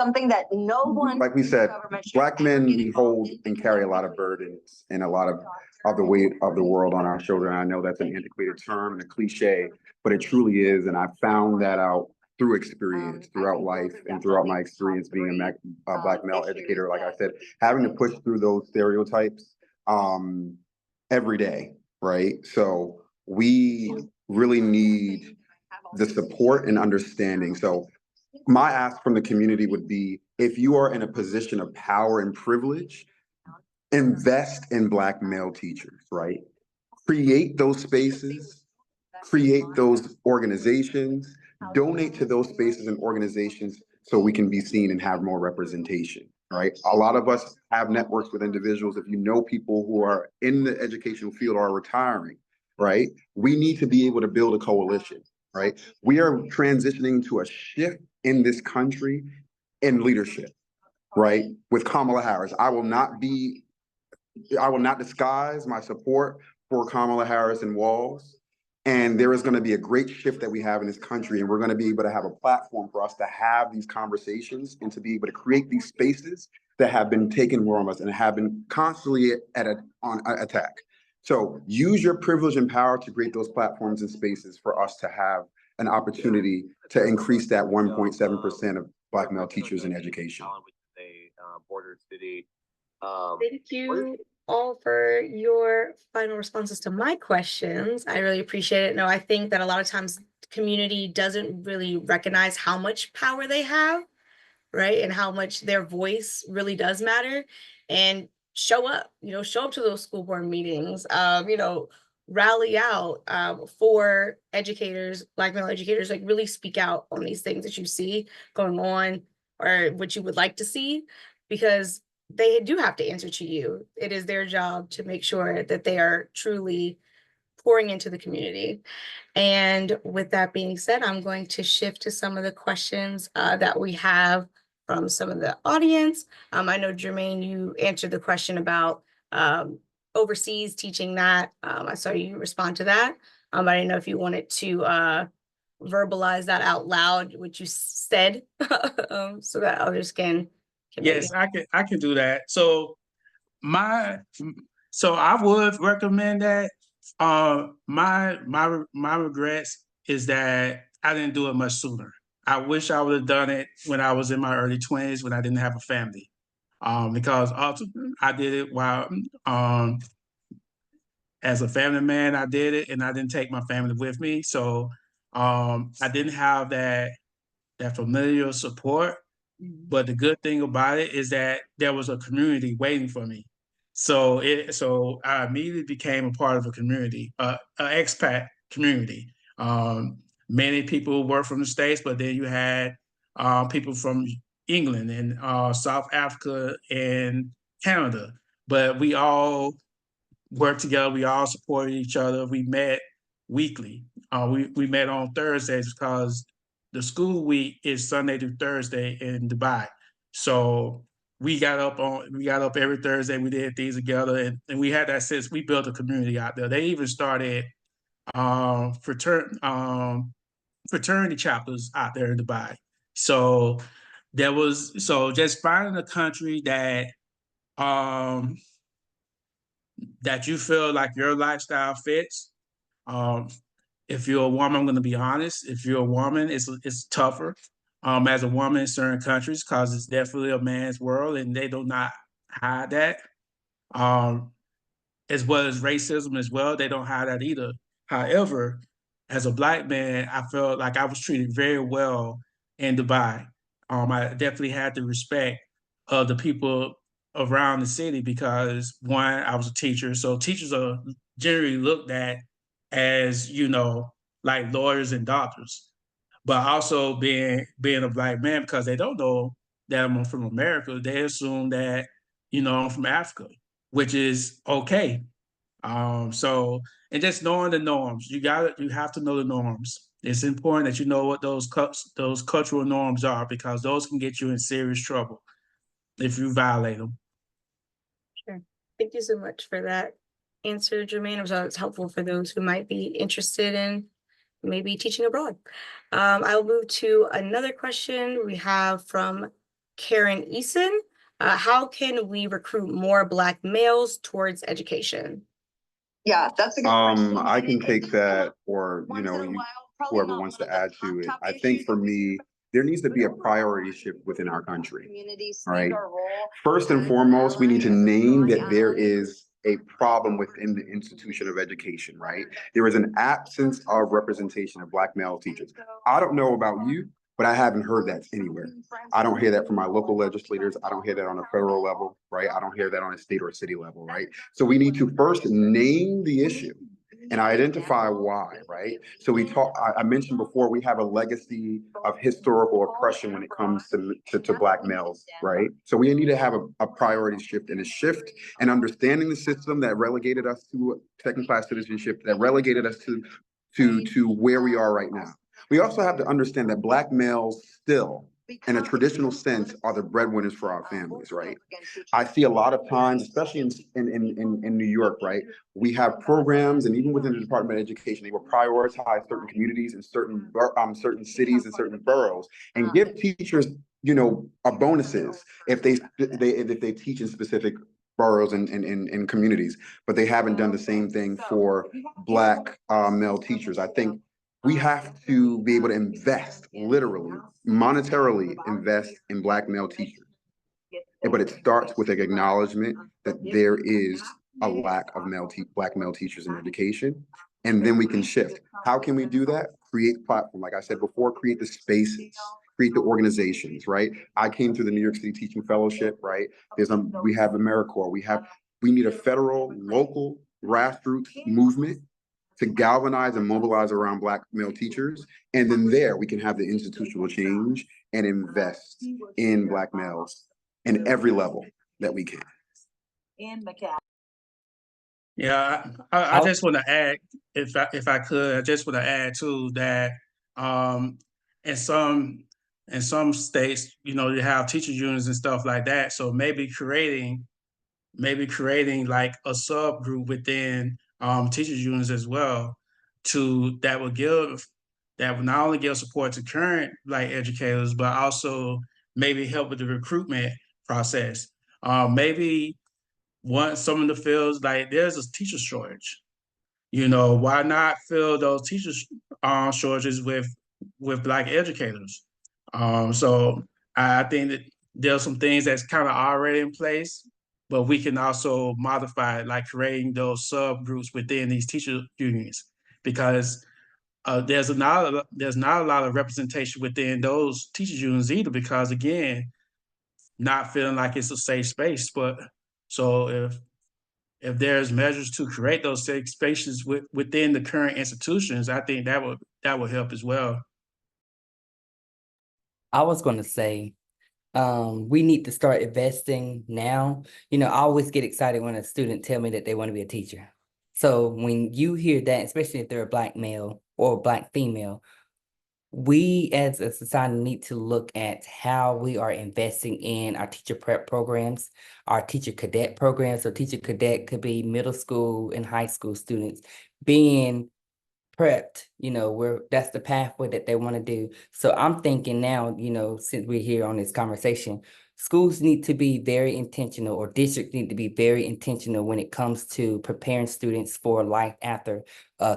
Something that no one. like we said, Black men, we hold and carry a lot of burdens and a lot of the weight of the world on our shoulders. And I know that's an antiquated term and a cliche, but it truly is. And I found that out through experience, throughout life, and throughout my experience being a Black male educator. Like I said, having to push through those stereotypes every day, right? So we really need the support and understanding. So my ask from the community would be, if you are in a position of power and privilege, invest in Black male teachers, right? Create those spaces, create those organizations, donate to those spaces and organizations so we can be seen and have more representation, right? A lot of us have networks with individuals. If you know people who are in the educational field or are retiring, right? We need to be able to build a coalition, right? We are transitioning to a shift in this country in leadership, right? With Kamala Harris. I will not disguise my support for Kamala Harris and Walls. And there is going to be a great shift that we have in this country. And we're going to be able to have a platform for us to have these conversations and to be able to create these spaces that have been taken from us and have been constantly on attack. So use your privilege and power to create those platforms and spaces for us to have an opportunity to increase that 1.7% of Black male teachers in education. Border city. Thank you all for your final responses to my questions. I really appreciate it. No, I think that a lot of times the community doesn't really recognize how much power they have, right? And how much their voice really does matter. And show up, show up to those school board meetings, rally out for educators, Black male educators, like really speak out on these things that you see going on or what you would like to see, because they do have to answer to you. It is their job to make sure that they are truly pouring into the community. And with that being said, I'm going to shift to some of the questions that we have from some of the audience. I know, Jermaine, you answered the question about overseas teaching that. I saw you respond to that. I didn't know if you wanted to verbalize that out loud, what you said, so that others can Yes, I can do that. So I would recommend that. My regrets is that I didn't do it much sooner. I wish I would have done it when I was in my early 20s, when I didn't have a family. Because I did it while as a family man, I did it, and I didn't take my family with me. So I didn't have that familial support. But the good thing about it is that there was a community waiting for me. So I immediately became a part of a community, an expat community. Many people were from the States, but then you had people from England and South Africa and Canada. But we all worked together. We all supported each other. We met weekly. We met on Thursdays because the school week is Sunday through Thursday in Dubai. So we got up every Thursday. We did things together, and we had that sense. We built a community out there. They even started fraternity chapters out there in Dubai. So just finding a country that that you feel like your lifestyle fits. If you're a woman, I'm going to be honest. If you're a woman, it's tougher as a woman in certain countries because it's definitely a man's world, and they do not hide that. As well as racism as well, they don't hide that either. However, as a Black man, I felt like I was treated very well in Dubai. I definitely had the respect of the people around the city because, one, I was a teacher. So teachers are generally looked at as, like lawyers and doctors. But also being a Black man, because they don't know that I'm from America, they assume that, I'm from Africa, which is okay. And just knowing the norms, you have to know the norms. It's important that you know what those cultural norms are, because those can get you in serious trouble if you violate them. Sure. Thank you so much for that answer, Jermaine. It was helpful for those who might be interested in maybe teaching abroad. I'll move to another question we have from Karen Eason. How can we recruit more Black males towards education? Yeah, that's a good question. I can take that, or whoever wants to add to it. I think for me, there needs to be a priority shift within our country. All right. First and foremost, we need to name that there is a problem within the institution of education, right? There is an absence of representation of Black male teachers. I don't know about you, but I haven't heard that anywhere. I don't hear that from my local legislators. I don't hear that on a federal level, right? I don't hear that on a state or city level, right? So we need to first name the issue and identify why, right? So I mentioned before, we have a legacy of historical oppression when it comes to Black males, right? So we need to have a priority shift and understanding the system that relegated us to second class citizenship, that relegated us to where we are right now. We also have to understand that Black males still, in a traditional sense, are the breadwinners for our families, right? I see a lot of times, especially in New York, right? We have programs, and even within the Department of Education, they will prioritize certain communities and certain cities and certain boroughs, and give teachers, bonuses if they teach in specific boroughs and communities, but they haven't done the same thing for Black male teachers. I think We have to be able to invest, literally, monetarily invest in Black male teachers. But it starts with an acknowledgement that there is a lack of Black male teachers in education. And then we can shift. How can we do that? Create platform, like I said before, create the spaces, create the organizations, right? I came through the New York City Teaching Fellowship, right? We have AmeriCorps, we need a federal, local, grassroots movement to galvanize and mobilize around Black male teachers. And then there we can have the institutional change and invest in Black males in every level that we can. Yeah, I just want to add, if I could, I just want to add too that in some states, you know, you have teacher unions and stuff like that. So maybe creating like a subgroup within teachers unions as well, that would not only give support to current Black educators, but also maybe help with the recruitment process. Maybe some of the fields, like there's a teacher shortage. You know, why not fill those teachers shortages with Black educators? So I think that there's some things that's kind of already in place, but we can also modify it, like creating those subgroups within these teacher unions, because there's not a lot of representation within those teacher unions either, because again, not feeling like it's a safe space. But so if there's measures to create those safe spaces within the current institutions, I think that would help as well. I was going to say, we need to start investing now. You know, I always get excited when a student tell me that they want to be a teacher. So when you hear that, especially if they're a Black male or a Black female, we as a society need to look at how we are investing in our teacher prep programs, our teacher cadet programs. So teacher cadet could be middle school and high school students being prepped, you know, where that's the pathway that they want to do. So I'm thinking now, you know, since we're here on this conversation, schools need to be very intentional, or districts need to be very intentional when it comes to preparing students for life after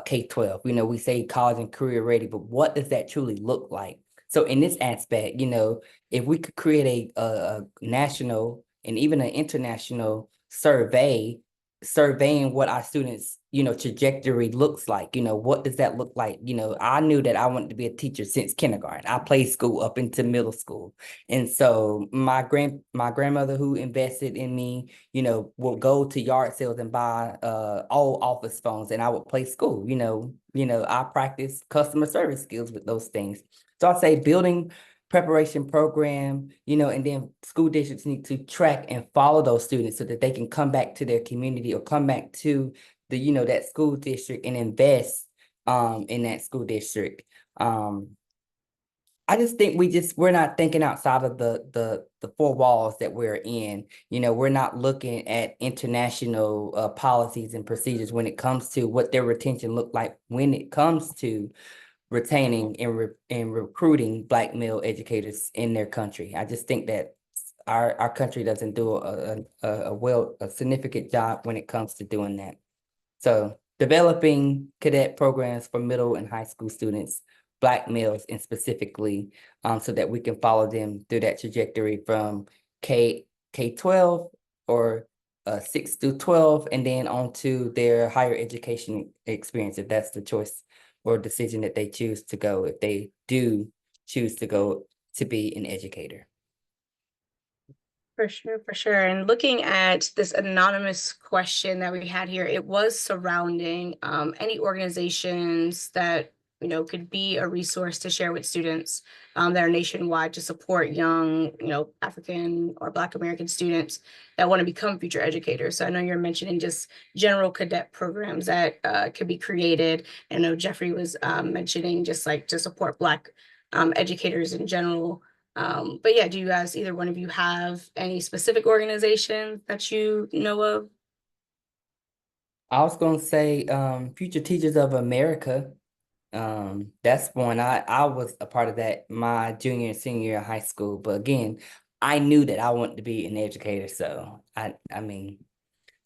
K-12. You know, we say college and career ready, but what does that truly look like? So in this aspect, you know, if we could create a national and even an international surveying what our students, you know, trajectory looks like. You know, what does that look like? You know, I knew that I wanted to be a teacher since kindergarten. I played school up into middle school. And so my grandmother, who invested in me, you know, would go to yard sales and buy old office phones, and I would play school. I practiced customer service skills with those things. So I'd say building preparation program, you know, and then school districts need to track and follow those students so that they can come back to their community or come back to the, you know, that school district and invest in that school district. I just think we're not thinking outside of the four walls that we're in. You know, we're not looking at international policies and procedures when it comes to what their retention look like when it comes to retaining and recruiting Black male educators in their country. I just think that our country doesn't do a significant job when it comes to doing that. So developing cadet programs for middle and high school students, Black males and specifically, so that we can follow them through that trajectory from K-12 or 6 through 12, and then on to their higher education experience, if that's the choice or decision that they choose to go, if they do choose to go to be an educator. For sure, for sure. And looking at this anonymous question that we had here, it was surrounding any organizations that, you know, could be a resource to share with students that are nationwide to support young, you know, African or Black American students that want to become future educators. So I know you're mentioning just general cadet programs that could be created. I know Jeffrey was mentioning just like to support Black educators in general. But yeah, do you guys, either one of you, have any specific organizations that you know of? I was gonna say Future Teachers of America. That's one. I was a part of that my junior and senior year of high school. But again, I knew that I wanted to be an educator. So I mean,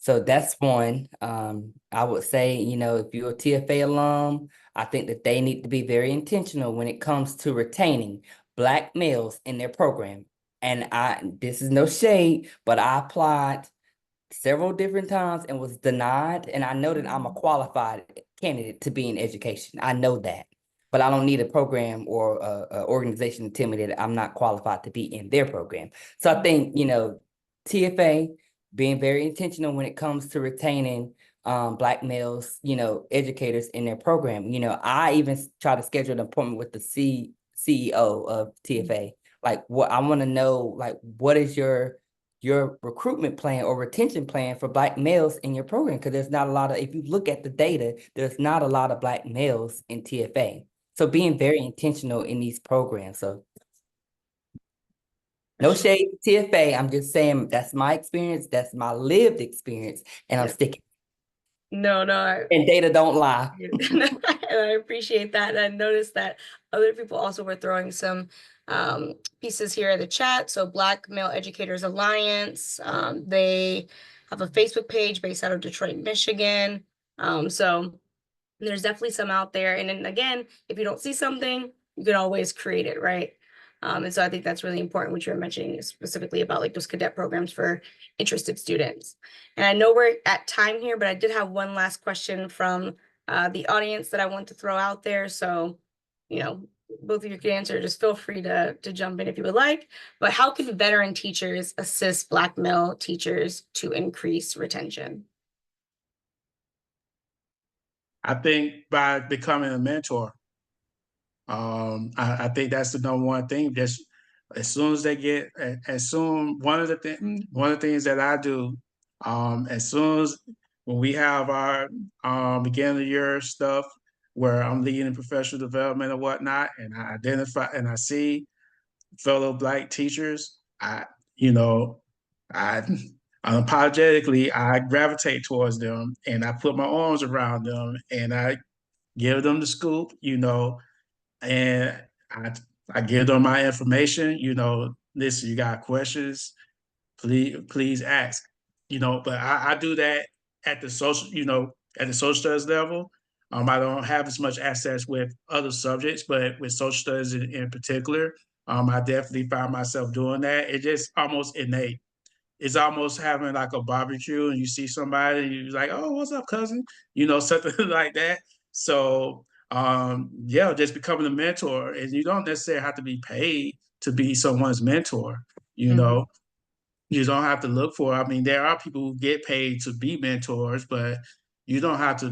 So that's one. I would say, you know, if you're a TFA alum, I think that they need to be very intentional when it comes to retaining Black males in their program. And this is no shade, but I applied several different times and was denied. And I know that I'm a qualified candidate to be in education. I know that. But I don't need a program or a organization to tell me that I'm not qualified to be in their program. So I think, you know, TFA being very intentional when it comes to retaining Black males, you know, educators in their program. You know, I even try to schedule an appointment with the CEO of TFA. Like, what I want to know, like, what is your recruitment plan or retention plan for Black males in your program? Because there's not a lot of, if you look at the data, there's not a lot of Black males in TFA. So being very intentional in these programs. So no shade to TFA. I'm just saying that's my experience. That's my lived experience. And I'm sticking. No, And data don't lie. I appreciate that. And I noticed that other people also were throwing some pieces here in the chat. So Black Male Educators Alliance, they have a Facebook page based out of Detroit, Michigan. So there's definitely some out there. And then again, if you don't see something, you can always create it, right? And so I think that's really important, what you were mentioning specifically about like those cadet programs for interested students. And I know we're at time here, but I did have one last question from the audience that I want to throw out there. So, you know, both of you can answer, just feel free to jump in if you would like. But how can veteran teachers assist Black male teachers to increase retention? I think by becoming a mentor. I think that's the number one thing. Just as soon as they get, one of the things that I do, as soon as when we have our beginning of the year stuff where I'm leading professional development and whatnot, and I identify and I see fellow Black teachers, you know, I unapologetically I gravitate towards them and I put my arms around them and I give them the scoop, you know, and I give them my information. You know, listen, you got questions, please ask. You know, but I do that at the social, you know, at the social studies level. I don't have as much access with other subjects, but with social studies in particular, I definitely find myself doing that. It's just almost innate. It's almost having like a barbecue and you see somebody and you're like, oh, what's up, cousin? You know, something like that. So yeah, just becoming a mentor. And you don't necessarily have to be paid to be someone's mentor, you know. You don't have to look for, I mean, there are people who get paid to be mentors, but you don't have to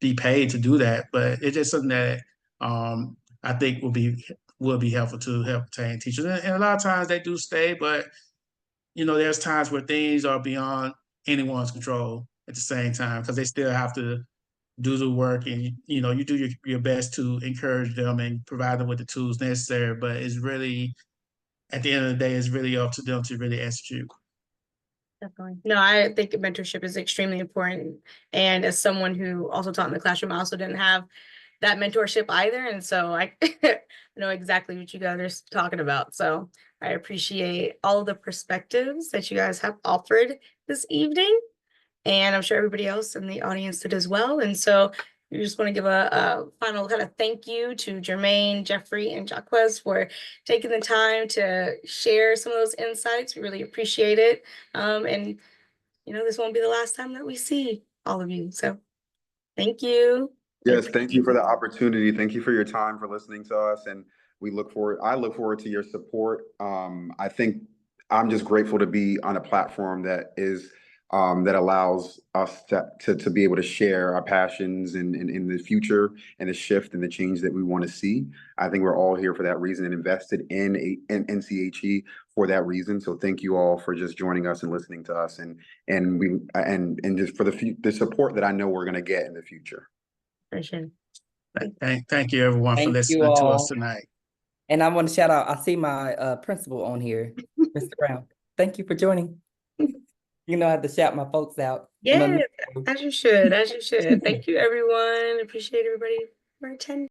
be paid to do that. But it's just something that I think will be helpful to help retain teachers. And a lot of times they do stay, but you know, there's times where things are beyond anyone's control at the same time because they still have to do the work and, you know, you do your best to encourage them and provide them with the tools necessary. But it's really, at the end of the day, it's really up to them to really execute. Definitely. No, I think mentorship is extremely important. And as someone who also taught in the classroom, I also didn't have that mentorship either. And so I know exactly what you guys are talking about. So I appreciate all of the perspectives that you guys have offered this evening. And I'm sure everybody else in the audience did as well. And so we just want to give a final kind of thank you to Jermaine, Jeffrey, and Jacques for taking the time to share some of those insights. We really appreciate it. And, you know, this won't be the last time that we see all of you. So thank you. Yes, thank you for the opportunity. Thank you for your time, for listening to us. And I look forward to your support. I think I'm just grateful to be on a platform that is that allows us to be able to share our passions in the future and the shift and the change that we want to see. I think we're all here for that reason and invested in NCHE for that reason. So thank you all for just joining us and listening to us and just for the support that I know we're going to get in the future. For sure. Thank you, everyone, for listening to us tonight. And I want to shout out, I see my principal on here, Mr. Brown. Thank you for joining. You know, I have to shout my folks out. Yeah, as you should, as you should. Thank you, everyone. Appreciate everybody for attending.